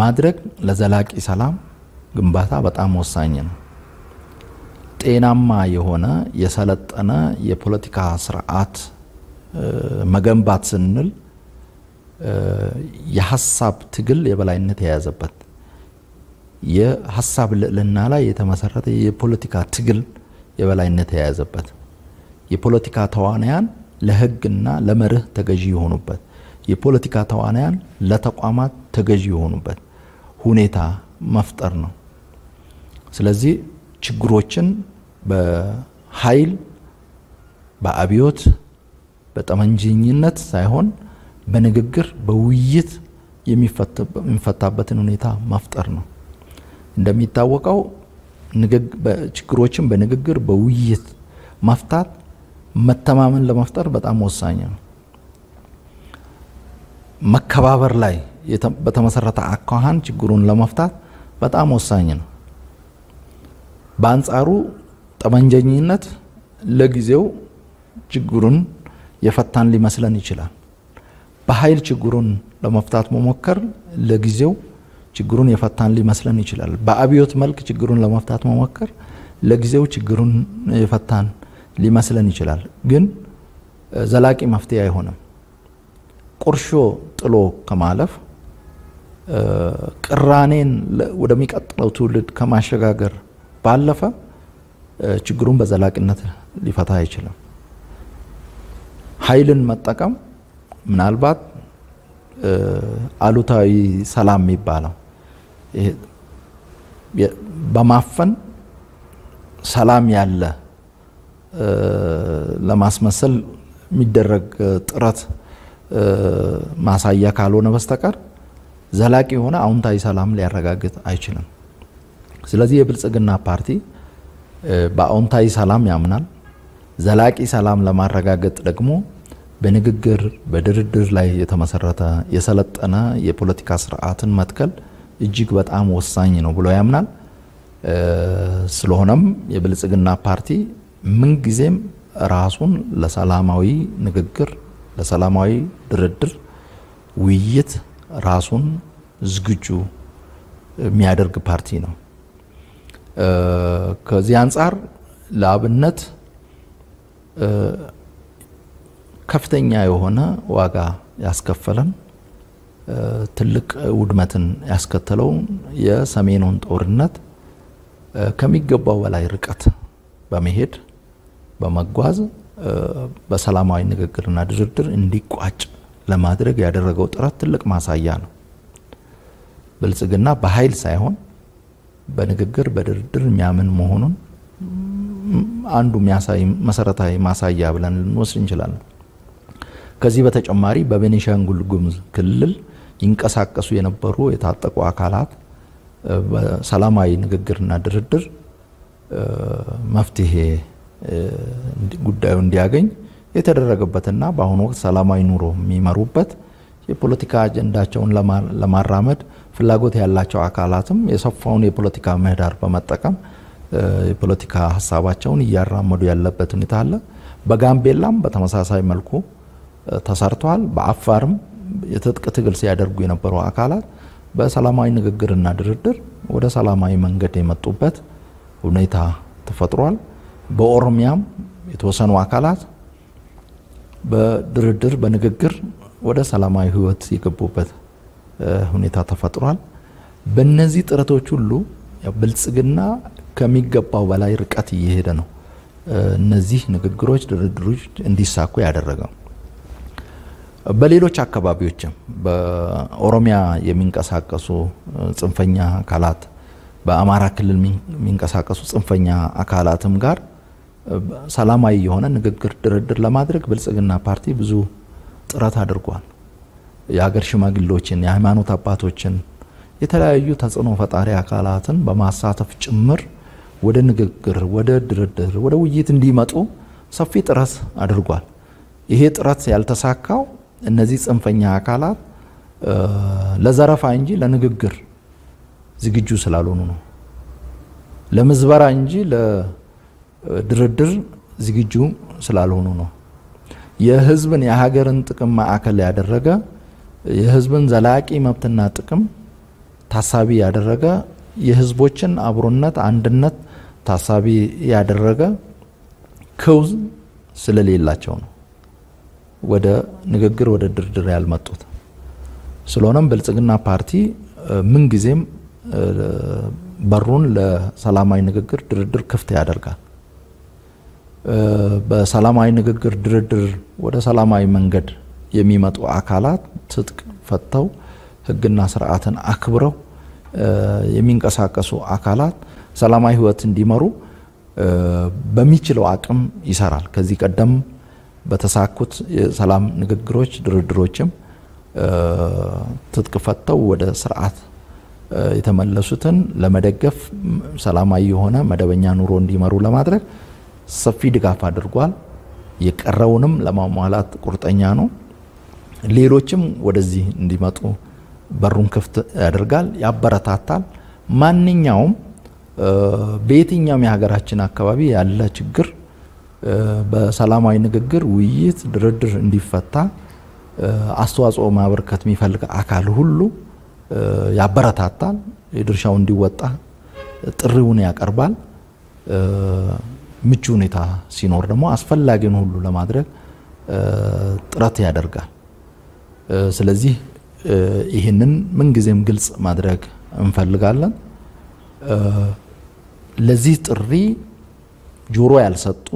ማድረግ ለዘላቂ ሰላም ግንባታ በጣም ወሳኝ ነው። ጤናማ የሆነ የሰለጠነ የፖለቲካ ስርዓት መገንባት ስንል የሐሳብ ትግል የበላይነት የያዘበት የሐሳብ ልዕልና ላይ የተመሰረተ የፖለቲካ ትግል የበላይነት የያዘበት የፖለቲካ ተዋናያን ለህግና ለመርህ ተገዢ የሆኑበት የፖለቲካ ተዋናያን ለተቋማት ተገዢ የሆኑበት ሁኔታ መፍጠር ነው። ስለዚህ ችግሮችን በኃይል በአብዮት በጠመንጀኝነት ሳይሆን በንግግር በውይይት የሚፈታበትን ሁኔታ መፍጠር ነው። እንደሚታወቀው ችግሮችን በንግግር በውይይት መፍታት መተማመን ለመፍጠር በጣም ወሳኝ ነው። መከባበር ላይ በተመሰረተ አኳኋን ችግሩን ለመፍታት በጣም ወሳኝ ነው። በአንጻሩ ጠመንጀኝነት ለጊዜው ችግሩን የፈታን ሊመስለን ይችላል። በኃይል ችግሩን ለመፍታት መሞከር ለጊዜው ችግሩን የፈታን ሊመስለን ይችላል። በአብዮት መልክ ችግሩን ለመፍታት መሞከር ለጊዜው ችግሩን የፈታን ሊመስለን ይችላል። ግን ዘላቂ መፍትሄ አይሆንም። ቁርሾ ጥሎ ከማለፍ ቅራኔን ወደሚቀጥለው ትውልድ ከማሸጋገር ባለፈ ችግሩን በዘላቂነት ሊፈታ አይችልም። ኃይልን መጠቀም ምናልባት አሉታዊ ሰላም የሚባለው በማፈን ሰላም ያለ ለማስመሰል የሚደረግ ጥረት ማሳያ ካልሆነ በስተቀር ዘላቂ የሆነ አዎንታዊ ሰላም ሊያረጋግጥ አይችልም። ስለዚህ የብልጽግና ፓርቲ በአዎንታዊ ሰላም ያምናል። ዘላቂ ሰላም ለማረጋገጥ ደግሞ በንግግር በድርድር ላይ የተመሰረተ የሰለጠነ የፖለቲካ ስርዓትን መትከል እጅግ በጣም ወሳኝ ነው ብሎ ያምናል። ስለሆነም የብልጽግና ፓርቲ ምን ጊዜም ራሱን ለሰላማዊ ንግግር፣ ለሰላማዊ ድርድር፣ ውይይት ራሱን ዝግጁ የሚያደርግ ፓርቲ ነው። ከዚህ አንፃር ለአብነት ከፍተኛ የሆነ ዋጋ ያስከፈለን ትልቅ ውድመትን ያስከተለው የሰሜኑን ጦርነት ከሚገባው በላይ ርቀት በመሄድ በመጓዝ በሰላማዊ ንግግርና ድርድር እንዲቋጭ ለማድረግ ያደረገው ጥረት ትልቅ ማሳያ ነው። ብልጽግና በኃይል ሳይሆን በንግግር በድርድር የሚያምን መሆኑን አንዱ የሚያሳይ መሰረታዊ ማሳያ ብለን ልንወስድ እንችላለን። ከዚህ በተጨማሪ በቤኒሻንጉል ጉሙዝ ክልል ይንቀሳቀሱ የነበሩ የታጠቁ አካላት በሰላማዊ ንግግርና ድርድር መፍትሄ ጉዳዩ እንዲያገኝ የተደረገበትና በአሁኑ ወቅት ሰላማዊ ኑሮ የሚመሩበት የፖለቲካ አጀንዳቸውን ለማራመድ ፍላጎት ያላቸው አካላትም የሰፋውን የፖለቲካ ምህዳር በመጠቀም የፖለቲካ ሐሳባቸውን እያራመዱ ያለበት ሁኔታ አለ። በጋምቤላም በተመሳሳይ መልኩ ተሰርቷል። በአፋርም የትጥቅ ትግል ሲያደርጉ የነበሩ አካላት በሰላማዊ ንግግርና ድርድር ወደ ሰላማዊ መንገድ የመጡበት ሁኔታ ተፈጥሯል። በኦሮሚያም የተወሰኑ አካላት በድርድር በንግግር ወደ ሰላማዊ ህይወት የገቡበት ሁኔታ ተፈጥሯል። በእነዚህ ጥረቶች ሁሉ ብልጽግና ከሚገባው በላይ ርቀት እየሄደ ነው። እነዚህ ንግግሮች ድርድሮች እንዲሳኩ ያደረገው። በሌሎች አካባቢዎችም በኦሮሚያ የሚንቀሳቀሱ ጽንፈኛ አካላት በአማራ ክልል የሚንቀሳቀሱ ጽንፈኛ አካላትም ጋር ሰላማዊ የሆነ ንግግር ድርድር ለማድረግ ብልጽግና ፓርቲ ብዙ ጥረት አድርጓል። የሀገር ሽማግሌዎችን የሃይማኖት አባቶችን የተለያዩ ተጽዕኖ ፈጣሪ አካላትን በማሳተፍ ጭምር ወደ ንግግር ወደ ድርድር ወደ ውይይት እንዲመጡ ሰፊ ጥረት አድርጓል። ይሄ ጥረት ያልተሳካው እነዚህ ጽንፈኛ አካላት ለዘረፋ እንጂ ለንግግር ዝግጁ ስላልሆኑ ነው። ለምዝበራ እንጂ ለድርድር ዝግጁ ስላልሆኑ ነው። የህዝብን የሀገርን ጥቅም ማዕከል ያደረገ የህዝብን ዘላቂ መብትና ጥቅም ታሳቢ ያደረገ የህዝቦችን አብሮነት አንድነት ታሳቢ ያደረገ ክውዝ ስለሌላቸው ነው ወደ ንግግር ወደ ድርድር ያልመጡት። ስለሆነም ብልጽግና ፓርቲ ምን ጊዜም በሩን ለሰላማዊ ንግግር ድርድር ክፍት ያደርጋል። በሰላማዊ ንግግር ድርድር ወደ ሰላማዊ መንገድ የሚመጡ አካላት ትጥቅ ፈተው ህግና ስርዓትን አክብረው የሚንቀሳቀሱ አካላት ሰላማዊ ህይወት እንዲመሩ በሚችለው አቅም ይሰራል። ከዚህ ቀደም በተሳኩት የሰላም ንግግሮች ድርድሮችም ትጥቅ ፈተው ወደ ስርዓት የተመለሱትን ለመደገፍ ሰላማዊ የሆነ መደበኛ ኑሮ እንዲመሩ ለማድረግ ሰፊ ድጋፍ አድርጓል። የቀረውንም ለማሟላት ቁርጠኛ ነው። ሌሎችም ወደዚህ እንዲመጡ በሩን ክፍት ያደርጋል፣ ያበረታታል። ማንኛውም በየትኛውም የሀገራችን አካባቢ ያለ ችግር በሰላማዊ ንግግር ውይይት ድርድር እንዲፈታ አስተዋጽኦ ማበርከት የሚፈልግ አካል ሁሉ ያበረታታል፣ የድርሻው እንዲወጣ ጥሪውን ያቀርባል። ምቹ ሁኔታ ሲኖር ደግሞ አስፈላጊውን ሁሉ ለማድረግ ጥረት ያደርጋል። ስለዚህ ይሄንን ምን ጊዜም ግልጽ ማድረግ እንፈልጋለን። ለዚህ ጥሪ ጆሮ ያልሰጡ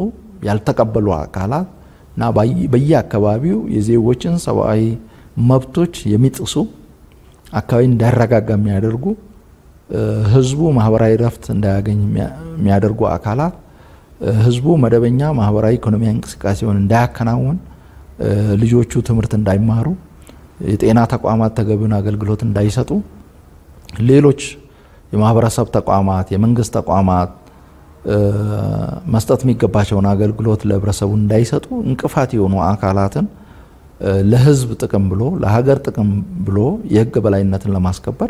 ያልተቀበሉ አካላት እና በየአካባቢው የዜጎችን ሰብአዊ መብቶች የሚጥሱ አካባቢ እንዳይረጋጋ የሚያደርጉ ህዝቡ ማህበራዊ ረፍት እንዳያገኝ የሚያደርጉ አካላት ህዝቡ መደበኛ ማህበራዊ ኢኮኖሚያዊ እንቅስቃሴውን እንዳያከናውን ልጆቹ ትምህርት እንዳይማሩ የጤና ተቋማት ተገቢውን አገልግሎት እንዳይሰጡ ሌሎች የማህበረሰብ ተቋማት የመንግስት ተቋማት መስጠት የሚገባቸውን አገልግሎት ለህብረተሰቡ እንዳይሰጡ እንቅፋት የሆኑ አካላትን ለህዝብ ጥቅም ብሎ ለሀገር ጥቅም ብሎ የህግ በላይነትን ለማስከበር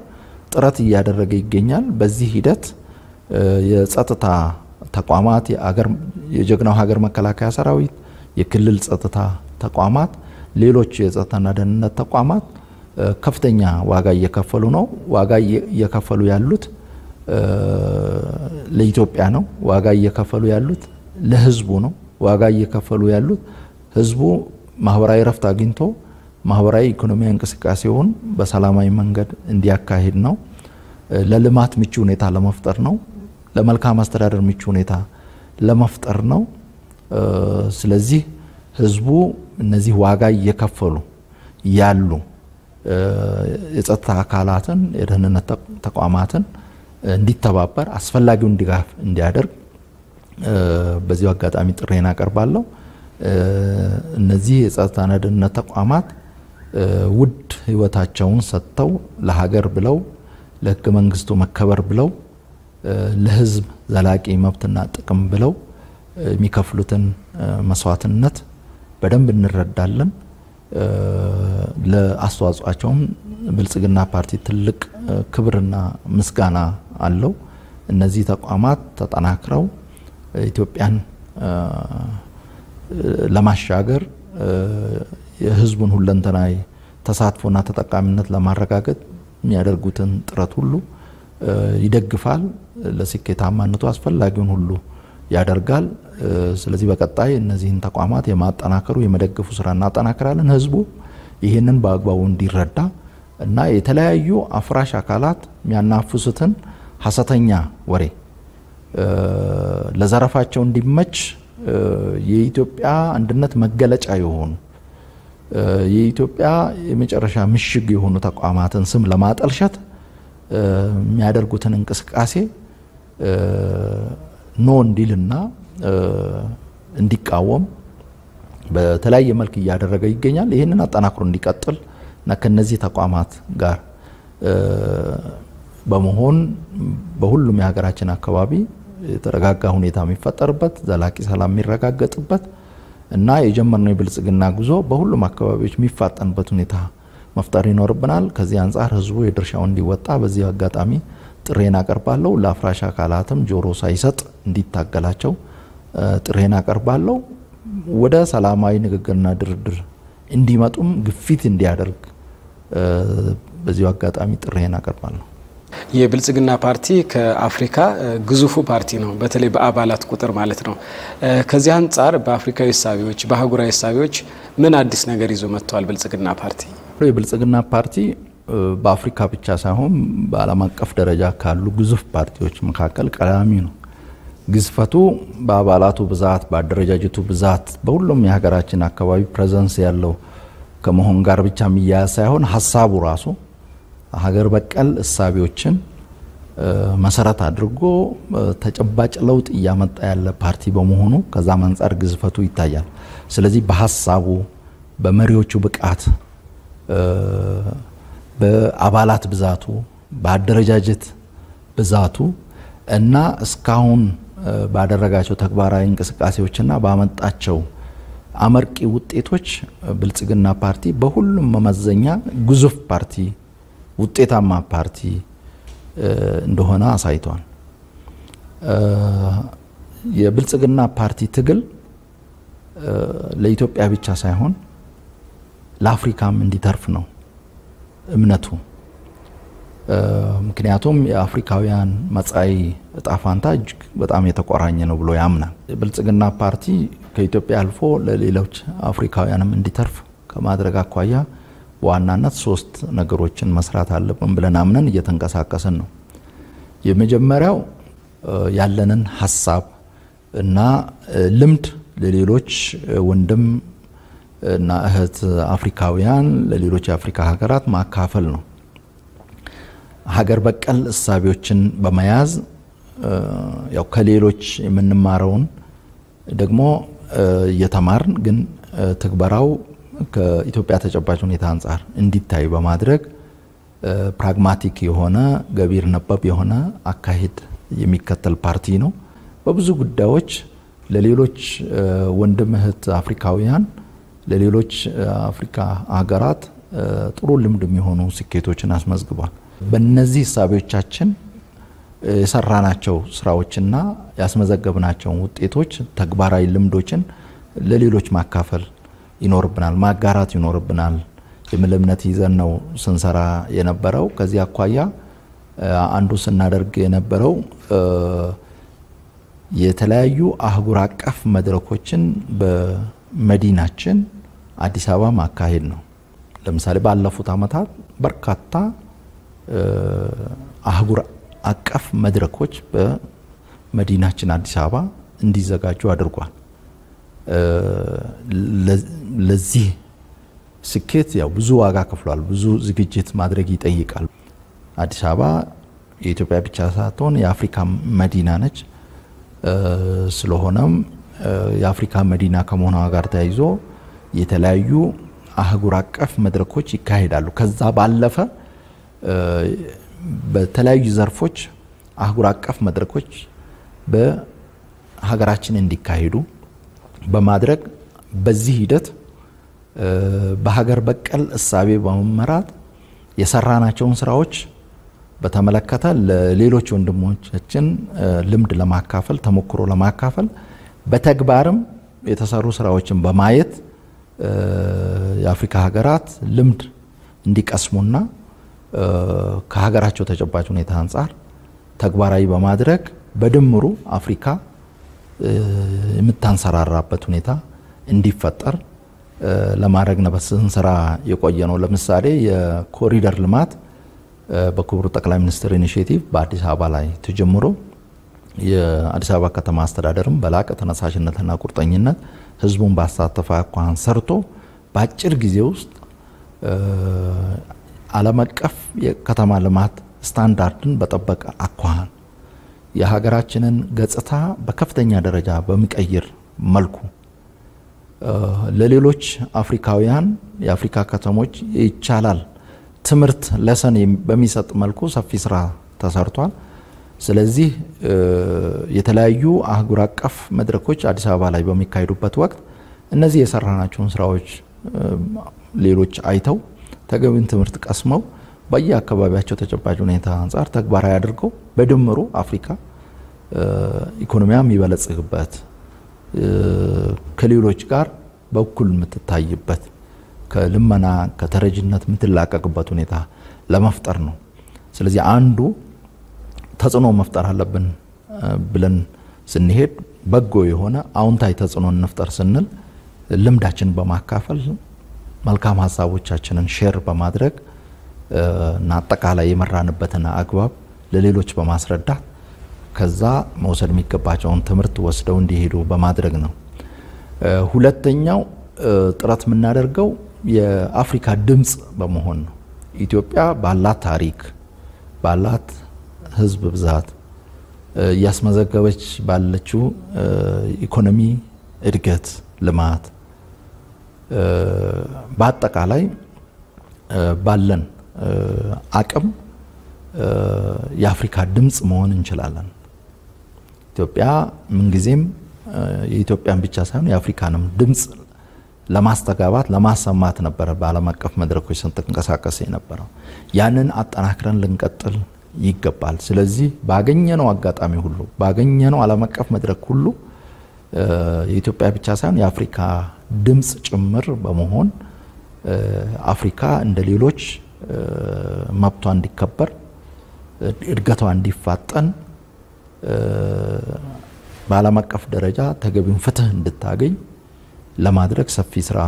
ጥረት እያደረገ ይገኛል። በዚህ ሂደት የጸጥታ ተቋማት የጀግናው ሀገር መከላከያ ሰራዊት የክልል ጸጥታ ተቋማት ሌሎች የጸጥታና ደህንነት ተቋማት ከፍተኛ ዋጋ እየከፈሉ ነው። ዋጋ እየከፈሉ ያሉት ለኢትዮጵያ ነው። ዋጋ እየከፈሉ ያሉት ለህዝቡ ነው። ዋጋ እየከፈሉ ያሉት ህዝቡ ማህበራዊ ረፍት አግኝቶ ማህበራዊ ኢኮኖሚያዊ እንቅስቃሴውን በሰላማዊ መንገድ እንዲያካሂድ ነው። ለልማት ምቹ ሁኔታ ለመፍጠር ነው። ለመልካም አስተዳደር ምቹ ሁኔታ ለመፍጠር ነው። ስለዚህ ህዝቡ እነዚህ ዋጋ እየከፈሉ ያሉ የጸጥታ አካላትን የደህንነት ተቋማትን እንዲተባበር አስፈላጊውን ድጋፍ እንዲያደርግ በዚህ አጋጣሚ ጥሬን አቀርባለሁ። እነዚህ የጸጥታና ደህንነት ተቋማት ውድ ህይወታቸውን ሰጥተው ለሀገር ብለው ለህገ መንግስቱ መከበር ብለው ለህዝብ ዘላቂ መብትና ጥቅም ብለው የሚከፍሉትን መስዋዕትነት በደንብ እንረዳለን። ለአስተዋጽኦአቸውም ብልጽግና ፓርቲ ትልቅ ክብርና ምስጋና አለው። እነዚህ ተቋማት ተጠናክረው ኢትዮጵያን ለማሻገር የህዝቡን ሁለንተናዊ ተሳትፎና ተጠቃሚነት ለማረጋገጥ የሚያደርጉትን ጥረት ሁሉ ይደግፋል። ለስኬታማነቱ አስፈላጊውን ሁሉ ያደርጋል። ስለዚህ በቀጣይ እነዚህን ተቋማት የማጠናከሩ የመደገፉ ስራ እናጠናክራለን። ህዝቡ ይሄንን በአግባቡ እንዲረዳ እና የተለያዩ አፍራሽ አካላት የሚያናፍሱትን ሐሰተኛ ወሬ ለዘረፋቸው እንዲመች የኢትዮጵያ አንድነት መገለጫ የሆኑ የኢትዮጵያ የመጨረሻ ምሽግ የሆኑ ተቋማትን ስም ለማጠልሸት የሚያደርጉትን እንቅስቃሴ ኖ እንዲልና እንዲቃወም በተለያየ መልክ እያደረገ ይገኛል። ይሄንን አጠናክሮ እንዲቀጥል እና ከነዚህ ተቋማት ጋር በመሆን በሁሉም የሀገራችን አካባቢ የተረጋጋ ሁኔታ የሚፈጠርበት ዘላቂ ሰላም የሚረጋገጥበት እና የጀመርነው የብልጽግና ጉዞ በሁሉም አካባቢዎች የሚፋጠንበት ሁኔታ መፍጠር ይኖርብናል። ከዚህ አንፃር ህዝቡ የድርሻውን እንዲወጣ በዚህ አጋጣሚ ጥሬን አቀርባለሁ። ለአፍራሽ አካላትም ጆሮ ሳይሰጥ እንዲታገላቸው ጥሬን አቀርባለሁ። ወደ ሰላማዊ ንግግርና ድርድር እንዲመጡም ግፊት እንዲያደርግ በዚህ አጋጣሚ ጥሬን አቀርባለሁ። የብልጽግና ፓርቲ ከአፍሪካ ግዙፉ ፓርቲ ነው፣ በተለይ በአባላት ቁጥር ማለት ነው። ከዚህ አንፃር በአፍሪካዊ እሳቤዎች በአህጉራዊ እሳቤዎች ምን አዲስ ነገር ይዞ መጥቷል ብልጽግና ፓርቲ? የብልጽግና ፓርቲ በአፍሪካ ብቻ ሳይሆን በዓለም አቀፍ ደረጃ ካሉ ግዙፍ ፓርቲዎች መካከል ቀዳሚ ነው። ግዝፈቱ በአባላቱ ብዛት፣ በአደረጃጀቱ ብዛት በሁሉም የሀገራችን አካባቢ ፕሬዘንስ ያለው ከመሆን ጋር ብቻ የሚያያዝ ሳይሆን ሀሳቡ ራሱ ሀገር በቀል እሳቤዎችን መሰረት አድርጎ ተጨባጭ ለውጥ እያመጣ ያለ ፓርቲ በመሆኑ ከዛ አንፃር ግዝፈቱ ይታያል። ስለዚህ በሀሳቡ በመሪዎቹ ብቃት በአባላት ብዛቱ በአደረጃጀት ብዛቱ እና እስካሁን ባደረጋቸው ተግባራዊ እንቅስቃሴዎችና ባመጣቸው አመርቂ ውጤቶች ብልጽግና ፓርቲ በሁሉም መመዘኛ ግዙፍ ፓርቲ ውጤታማ ፓርቲ እንደሆነ አሳይቷል። የብልጽግና ፓርቲ ትግል ለኢትዮጵያ ብቻ ሳይሆን ለአፍሪካም እንዲተርፍ ነው እምነቱ። ምክንያቱም የአፍሪካውያን መጻኢ ዕጣ ፈንታ እጅግ በጣም የተቆራኘ ነው ብሎ ያምናል። ብልጽግና ፓርቲ ከኢትዮጵያ አልፎ ለሌሎች አፍሪካውያንም እንዲተርፍ ከማድረግ አኳያ በዋናነት 3 ነገሮችን መስራት አለብን ብለን አምነን እየተንቀሳቀስን ነው። የመጀመሪያው ያለንን ሐሳብ እና ልምድ ለሌሎች ወንድም እና እህት አፍሪካውያን ለሌሎች የአፍሪካ ሀገራት ማካፈል ነው። ሀገር በቀል እሳቤዎችን በመያዝ ያው ከሌሎች የምንማረውን ደግሞ እየተማርን ግን ተግባራው ከኢትዮጵያ ተጨባጭ ሁኔታ አንፃር እንዲታይ በማድረግ ፕራግማቲክ የሆነ ገቢር ነበብ የሆነ አካሄድ የሚከተል ፓርቲ ነው። በብዙ ጉዳዮች ለሌሎች ወንድም እህት አፍሪካውያን ለሌሎች አፍሪካ ሀገራት ጥሩ ልምድ የሚሆኑ ስኬቶችን አስመዝግቧል። በእነዚህ እሳቤዎቻችን የሰራናቸው ስራዎችና ያስመዘገብናቸው ውጤቶች ተግባራዊ ልምዶችን ለሌሎች ማካፈል ይኖርብናል፣ ማጋራት ይኖርብናል የሚል እምነት ይዘን ነው ስንሰራ የነበረው። ከዚህ አኳያ አንዱ ስናደርግ የነበረው የተለያዩ አህጉር አቀፍ መድረኮችን በመዲናችን አዲስ አበባ ማካሄድ ነው። ለምሳሌ ባለፉት አመታት በርካታ አህጉር አቀፍ መድረኮች በመዲናችን አዲስ አበባ እንዲዘጋጁ አድርጓል። ለዚህ ስኬት ያው ብዙ ዋጋ ከፍሏል፣ ብዙ ዝግጅት ማድረግ ይጠይቃል። አዲስ አበባ የኢትዮጵያ ብቻ ሳትሆን የአፍሪካ መዲና ነች። ስለሆነም የአፍሪካ መዲና ከመሆኗ ጋር ተያይዞ የተለያዩ አህጉር አቀፍ መድረኮች ይካሄዳሉ። ከዛ ባለፈ በተለያዩ ዘርፎች አህጉር አቀፍ መድረኮች በሀገራችን እንዲካሄዱ በማድረግ በዚህ ሂደት በሀገር በቀል እሳቤ በመመራት የሰራናቸውን ስራዎች በተመለከተ ለሌሎች ወንድሞቻችን ልምድ ለማካፈል ተሞክሮ ለማካፈል በተግባርም የተሰሩ ስራዎችን በማየት የአፍሪካ ሀገራት ልምድ እንዲቀስሙና ከሀገራቸው ተጨባጭ ሁኔታ አንፃር ተግባራዊ በማድረግ በድምሩ አፍሪካ የምታንሰራራበት ሁኔታ እንዲፈጠር ለማድረግ ነው በስንሰራ የቆየ ነው። ለምሳሌ የኮሪደር ልማት በክቡር ጠቅላይ ሚኒስትር ኢኒሼቲቭ በአዲስ አበባ ላይ ተጀምሮ የአዲስ አበባ ከተማ አስተዳደርም በላቀ ተነሳሽነትና ቁርጠኝነት ህዝቡን ባሳተፈ አኳኋን ሰርቶ በአጭር ጊዜ ውስጥ ዓለም አቀፍ የከተማ ልማት ስታንዳርድን በጠበቀ አኳኋን የሀገራችንን ገጽታ በከፍተኛ ደረጃ በሚቀይር መልኩ ለሌሎች አፍሪካውያን የአፍሪካ ከተሞች ይቻላል ትምርት ለሰን በሚሰጥ መልኩ ሰፊ ስራ ተሰርቷል። ስለዚህ የተለያዩ አህጉር አቀፍ መድረኮች አዲስ አበባ ላይ በሚካሄዱበት ወቅት እነዚህ የሰራናቸውን ስራዎች ሌሎች አይተው ተገቢውን ትምርት ቀስመው በየአካባቢያቸው ተጨባጭ ሁኔታ አንፃር ተግባራዊ አድርገው በድምሩ አፍሪካ ኢኮኖሚያ የሚበለጽግበት ከሌሎች ጋር በኩል የምትታይበት ከልመና ከተረጅነት የምትላቀቅበት ሁኔታ ለመፍጠር ነው። ስለዚህ አንዱ ተጽዕኖ መፍጠር አለብን ብለን ስንሄድ በጎ የሆነ አውንታዊ ተጽዕኖ እንፍጠር ስንል ልምዳችን በማካፈል መልካም ሐሳቦቻችንን ሼር በማድረግ እና አጠቃላይ የመራንበትን አግባብ ለሌሎች በማስረዳት ከዛ መውሰድ የሚገባቸውን ትምርት ወስደው እንዲሄዱ በማድረግ ነው። ሁለተኛው ጥረት የምናደርገው የአፍሪካ ድምጽ በመሆን ነው። ኢትዮጵያ ባላት ታሪክ ባላት ህዝብ ብዛት ያስመዘገበች ባለችው ኢኮኖሚ እድገት ልማት በአጠቃላይ ባለን አቅም የአፍሪካ ድምጽ መሆን እንችላለን። ኢትዮጵያ ምን ጊዜም የኢትዮጵያን ብቻ ሳይሆን የአፍሪካንም ድምጽ ለማስተጋባት ለማሰማት ነበር በዓለም አቀፍ መድረኮች ስንተንቀሳቀስ የነበረው። ያንን አጠናክረን ልንቀጥል ይገባል። ስለዚህ ባገኘነው አጋጣሚ ሁሉ ባገኘነው ዓለም አቀፍ መድረክ ሁሉ የኢትዮጵያ ብቻ ሳይሆን የአፍሪካ ድምጽ ጭምር በመሆን አፍሪካ እንደ ሌሎች መብቷ እንዲከበር እድገቷ እንዲፋጠን በዓለም አቀፍ ደረጃ ተገቢውን ፍትህ እንድታገኝ ለማድረግ ሰፊ ስራ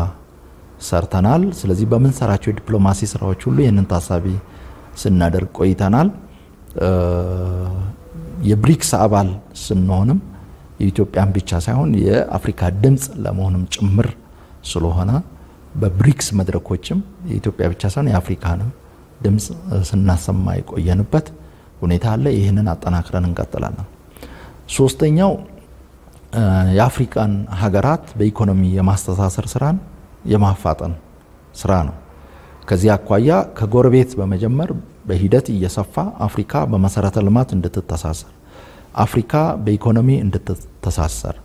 ሰርተናል። ስለዚህ በመንሰራቸው የዲፕሎማሲ ስራዎች ሁሉ ይህንን ታሳቢ ስናደርግ ቆይተናል። የብሪክስ አባል ስንሆንም የኢትዮጵያን ብቻ ሳይሆን የአፍሪካ ድምጽ ለመሆንም ጭምር ስለሆነ በብሪክስ መድረኮችም የኢትዮጵያ ብቻ ሳይሆን የአፍሪካንም ድምጽ ስናሰማ የቆየንበት ሁኔታ አለ። ይህንን አጠናክረን እንቀጥላለን። ሶስተኛው የአፍሪካን ሀገራት በኢኮኖሚ የማስተሳሰር ስራን የማፋጠን ስራ ነው። ከዚህ አኳያ ከጎረቤት በመጀመር በሂደት እየሰፋ አፍሪካ በመሰረተ ልማት እንድትተሳሰር አፍሪካ በኢኮኖሚ እንድትተሳሰር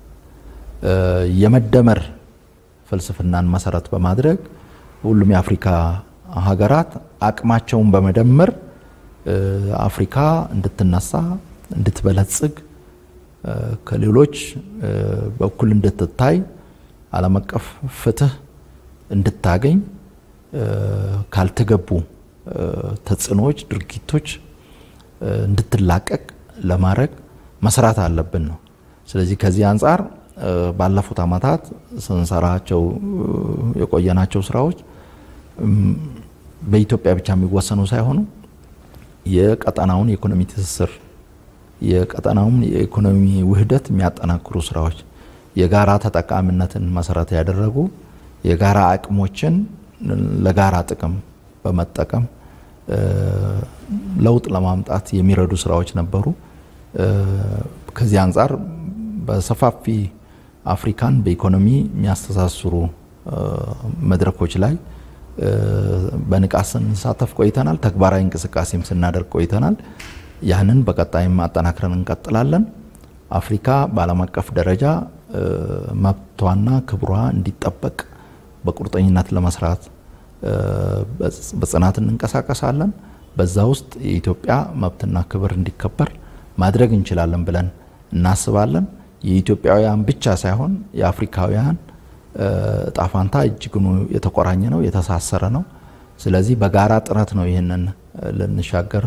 የመደመር ፍልስፍናን መሰረት በማድረግ ሁሉም የአፍሪካ ሀገራት አቅማቸውን በመደመር አፍሪካ እንድትነሳ እንድትበለጽግ ከሌሎች በኩል እንድትታይ ዓለም አቀፍ ፍትህ እንድታገኝ ካልተገቡ ተጽዕኖዎች ድርጊቶች እንድትላቀቅ ለማድረግ መስራት አለብን ነው። ስለዚህ ከዚህ አንፃር ባለፉት አመታት ስንሰራቸው የቆየናቸው ስራዎች በኢትዮጵያ ብቻ የሚወሰኑ ሳይሆኑ የቀጠናውን የኢኮኖሚ ትስስር የቀጠናውን የኢኮኖሚ ውህደት የሚያጠናክሩ ስራዎች የጋራ ተጠቃሚነትን መሰረት ያደረጉ የጋራ አቅሞችን ለጋራ ጥቅም በመጠቀም ለውጥ ለማምጣት የሚረዱ ስራዎች ነበሩ። ከዚህ አንፃር በሰፋፊ አፍሪካን በኢኮኖሚ የሚያስተሳስሩ መድረኮች ላይ በንቃት ስንሳተፍ ቆይተናል። ተግባራዊ እንቅስቃሴም ስናደርግ ቆይተናል። ያንን በቀጣይም አጠናክረን እንቀጥላለን። አፍሪካ በዓለም አቀፍ ደረጃ መብቷና ክብሯ እንዲጠበቅ በቁርጠኝነት ለመስራት በጽናት እንንቀሳቀሳለን። በዛ ውስጥ የኢትዮጵያ መብትና ክብር እንዲከበር ማድረግ እንችላለን ብለን እናስባለን። የኢትዮጵያውያን ብቻ ሳይሆን የአፍሪካውያን ጣፋንታ እጅግኑ የተቆራኘ ነው፣ የተሳሰረ ነው። ስለዚህ በጋራ ጥረት ነው ይሄንን ልንሻገር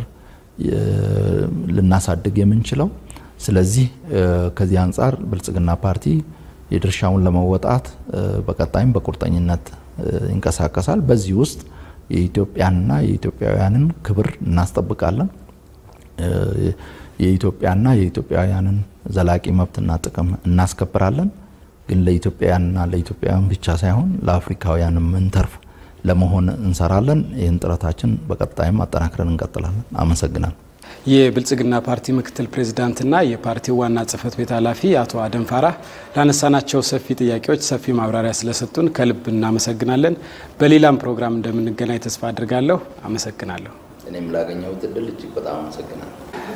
ልናሳድግ የምንችለው። ስለዚህ ከዚህ አንፃር ብልጽግና ፓርቲ የድርሻውን ለመወጣት በቀጣይም በቁርጠኝነት ይንቀሳቀሳል። በዚህ ውስጥ የኢትዮጵያንና የኢትዮጵያውያንን ክብር እናስጠብቃለን። የኢትዮጵያና የኢትዮጵያውያንን ዘላቂ መብትና ጥቅም እናስከብራለን። ግን ለኢትዮጵያውያንና ለኢትዮጵያውያን ብቻ ሳይሆን ለአፍሪካውያንም እንተርፍ ለመሆን እንሰራለን። ይህን ጥረታችን በቀጣይም አጠናክረን እንቀጥላለን። አመሰግናለሁ። የብልጽግና ፓርቲ ምክትል ፕሬዝዳንትና የፓርቲው ዋና ጽህፈት ቤት ኃላፊ አቶ አደም ፋራህ ላነሳናቸው ሰፊ ጥያቄዎች ሰፊ ማብራሪያ ስለሰጡን ከልብ እናመሰግናለን። በሌላም ፕሮግራም እንደምንገናኝ ተስፋ አድርጋለሁ። አመሰግናለሁ። እኔም ላገኘሁት እድል እጅግ በጣም አመሰግናለሁ።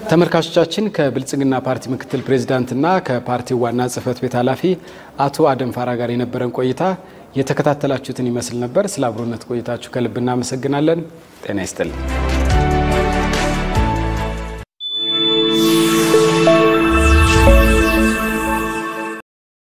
ተመልካቾቻችን ከብልጽግና ፓርቲ ምክትል ፕሬዝዳንትና ከፓርቲው ዋና ጽህፈት ቤት ኃላፊ አቶ አደም ፋራህ ጋር የነበረን ቆይታ የተከታተላችሁትን ይመስል ነበር። ስለ አብሮነት ቆይታችሁ ከልብ እናመሰግናለን። ጤና ይስጥልኝ።